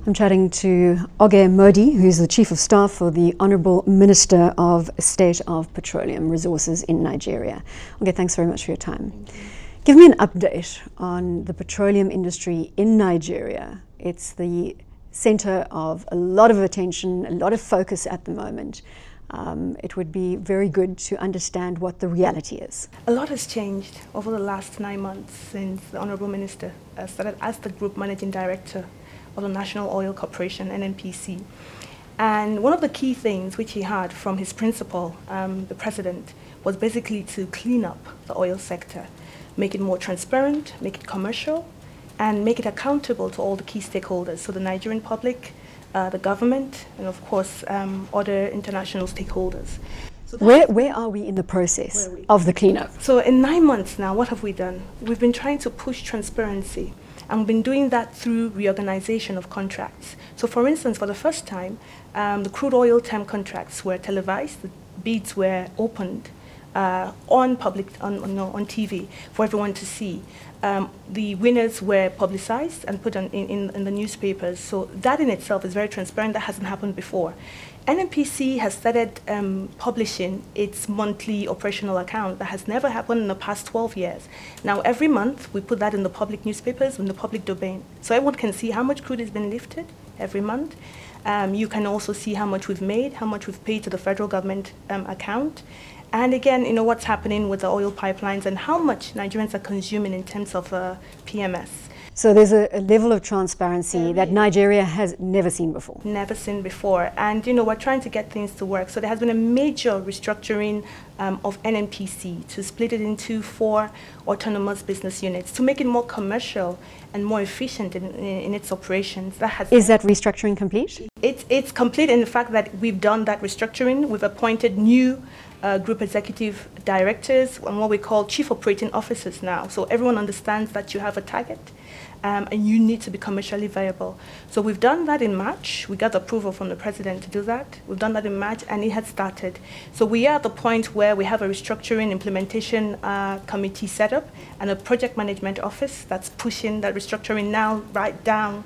I'm chatting to Oge Modie, who's the Chief of Staff for the Honourable Minister of State of Petroleum Resources in Nigeria. Oge, thanks very much for your time. Give me an update on the petroleum industry in Nigeria. It's the centre of a lot of attention, a lot of focus at the moment. It would be very good to understand what the reality is. A lot has changed over the last 9 months since the Honourable Minister started as the Group Managing Director of the National Oil Corporation, NNPC. And one of the key things which he had from his principal, the President, was basically to clean up the oil sector, make it more transparent, make it commercial, and make it accountable to all the key stakeholders, so the Nigerian public, the government, and of course other international stakeholders. So where are we in the process of the cleanup? So in 9 months now, what have we done? We've been trying to push transparency, and we've been doing that through reorganization of contracts. So for instance, for the first time, the crude oil term contracts were televised, the bids were opened on TV for everyone to see. The winners were publicized and put in the newspapers. So that in itself is very transparent. That hasn't happened before. NNPC has started publishing its monthly operational account. That has never happened in the past 12 years. Now, every month, we put that in the public newspapers, in the public domain. So everyone can see how much crude has been lifted every month. You can also see how much we've made, how much we've paid to the federal government account. And again, you know, what's happening with the oil pipelines and how much Nigerians are consuming in terms of PMS. So there's a level of transparency that Nigeria has never seen before. Never seen before. And, you know, we're trying to get things to work. So there has been a major restructuring of NNPC to split it into 4 autonomous business units to make it more commercial and more efficient in its operations. Is that restructuring complete? It's complete in the fact that we've done that restructuring. We've appointed new group executive directors and what we call chief operating officers now. So everyone understands that you have a target and you need to be commercially viable. So we've done that in March. We got approval from the President to do that. We've done that in March and it has started. So we are at the point where we have a restructuring implementation committee set up and a project management office that's pushing that restructuring now right down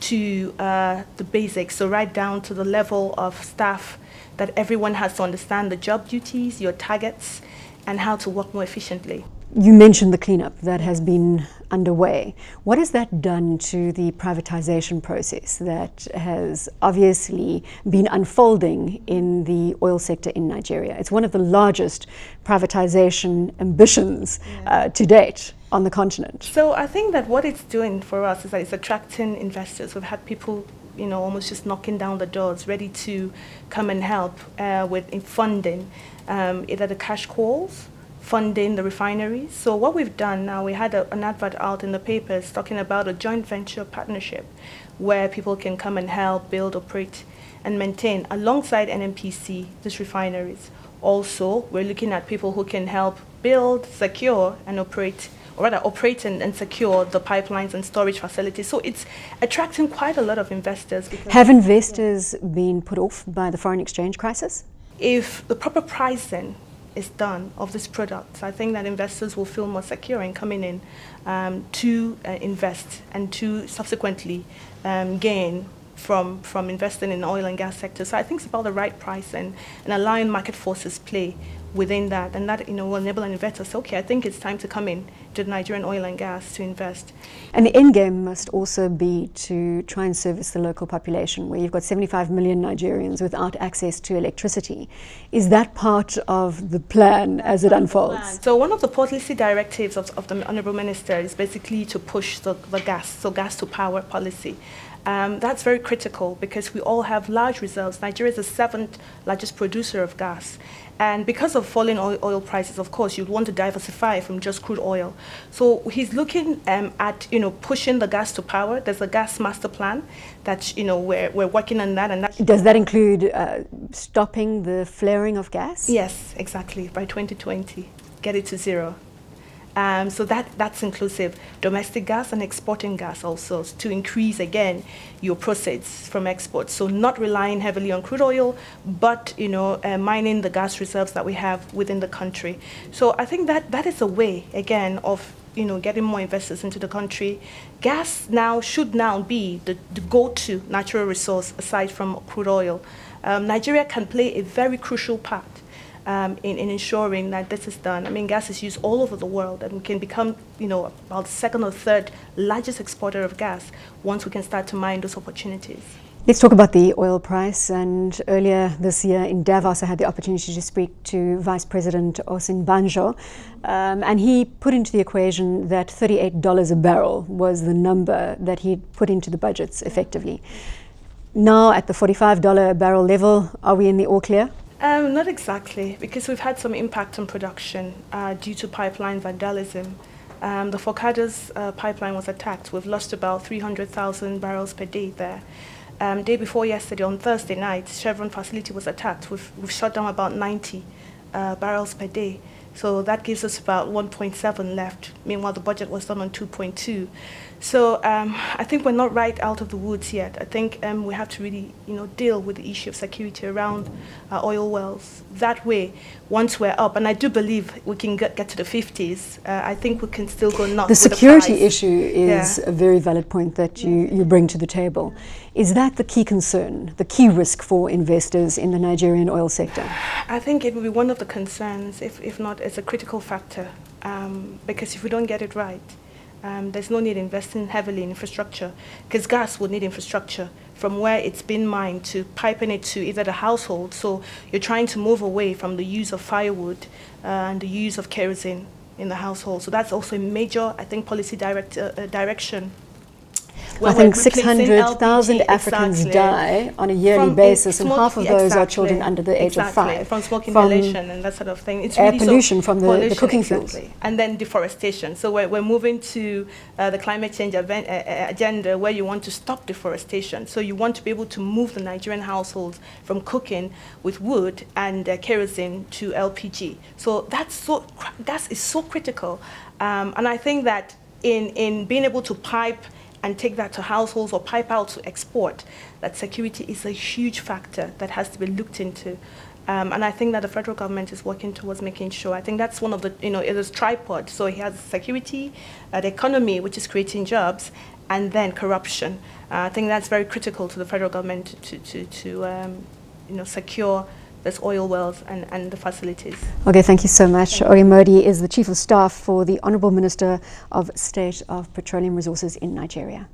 to the basics, so right down to the level of staff that everyone has to understand the job duties, your targets, and how to work more efficiently. You mentioned the cleanup that has been underway. What has that done to the privatization process that has obviously been unfolding in the oil sector in Nigeria? It's one of the largest privatization ambitions to date on the continent. So I think that what it's doing for us is that it's attracting investors. We've had people, you know, almost just knocking down the doors, ready to come and help with funding, either the cash calls, funding the refineries. So what we've done now, we had an advert out in the papers talking about a joint venture partnership where people can come and help build, operate, and maintain alongside NNPC these refineries. Also, we're looking at people who can help build, secure, and operate, or rather operate and secure the pipelines and storage facilities. So it's attracting quite a lot of investors. Have investors been put off by the foreign exchange crisis? If the proper pricing is done of these products, I think that investors will feel more secure in coming in to invest and to subsequently gain from investing in the oil and gas sector. So I think it's about the right price and allowing market forces play within that, and that, you know, will enable an investor to say, okay, I think it's time to come in to Nigerian oil and gas to invest. And the end game must also be to try and service the local population, where you've got 75 million Nigerians without access to electricity. Is that part of the plan as it unfolds? So one of the policy directives of the Honourable Minister is basically to push the gas, so gas to power policy. That's very critical because we all have large reserves. Nigeria is the 7th largest producer of gas. And because of falling oil prices, of course, you'd want to diversify from just crude oil. So he's looking at, you know, pushing the gas to power. There's a gas master plan that, you know, we're working on that. And does that include stopping the flaring of gas? Yes, exactly. By 2020, get it to zero. So that's inclusive. Domestic gas and exporting gas also, to increase, again, your proceeds from exports. So not relying heavily on crude oil, but, you know, mining the gas reserves that we have within the country. So I think that is a way, again, of, getting more investors into the country. Gas should now be the go-to natural resource aside from crude oil. Nigeria can play a very crucial part in ensuring that this is done. I mean, gas is used all over the world and can become, about the second or third largest exporter of gas once we can start to mine those opportunities. Let's talk about the oil price. And earlier this year in Davos, I had the opportunity to speak to Vice President Osin Banjo, and he put into the equation that $38 a barrel was the number that he'd put into the budgets effectively. Now at the $45 a barrel level, are we in the all clear? Not exactly, because we've had some impact on production due to pipeline vandalism. The Forcados pipeline was attacked. We've lost about 300,000 barrels per day there. Day before yesterday, on Thursday night, Chevron facility was attacked. We've shut down about 90 barrels per day. So that gives us about 1.7 left. Meanwhile, the budget was done on 2.2. So I think we're not right out of the woods yet. I think we have to really, deal with the issue of security around oil wells. That way, once we're up, and I do believe we can get to the 50s, I think we can still go nuts. The security issue is a very valid point that you bring to the table. Is that the key concern, the key risk for investors in the Nigerian oil sector? I think it will be one of the concerns, if not, it's a critical factor, because if we don't get it right, there's no need investing heavily in infrastructure, because gas will need infrastructure from where it's been mined to piping it to either the household. So you're trying to move away from the use of firewood and the use of kerosene in the household. So that's also a major, I think, policy direction. I think 600,000 Africans die on a yearly basis, and half of those are children under the age of 5. From smoke inhalation and that sort of thing. It's air really pollution from the cooking fuels. And then deforestation. So we're moving to the climate change agenda, where you want to stop deforestation. So you want to be able to move the Nigerian households from cooking with wood and kerosene to LPG. So gas is so critical. And I think that in being able to pipe and take that to households or pipe out to export, that security is a huge factor that has to be looked into. And I think that the federal government is working towards making sure. I think that's one of the, it is tripod. So he has security, the economy, which is creating jobs, and then corruption. I think that's very critical to the federal government to secure these oil wells and the facilities. Okay, thank you so much. Oge Modie is the Chief of Staff for the Honourable Minister of State of Petroleum Resources in Nigeria.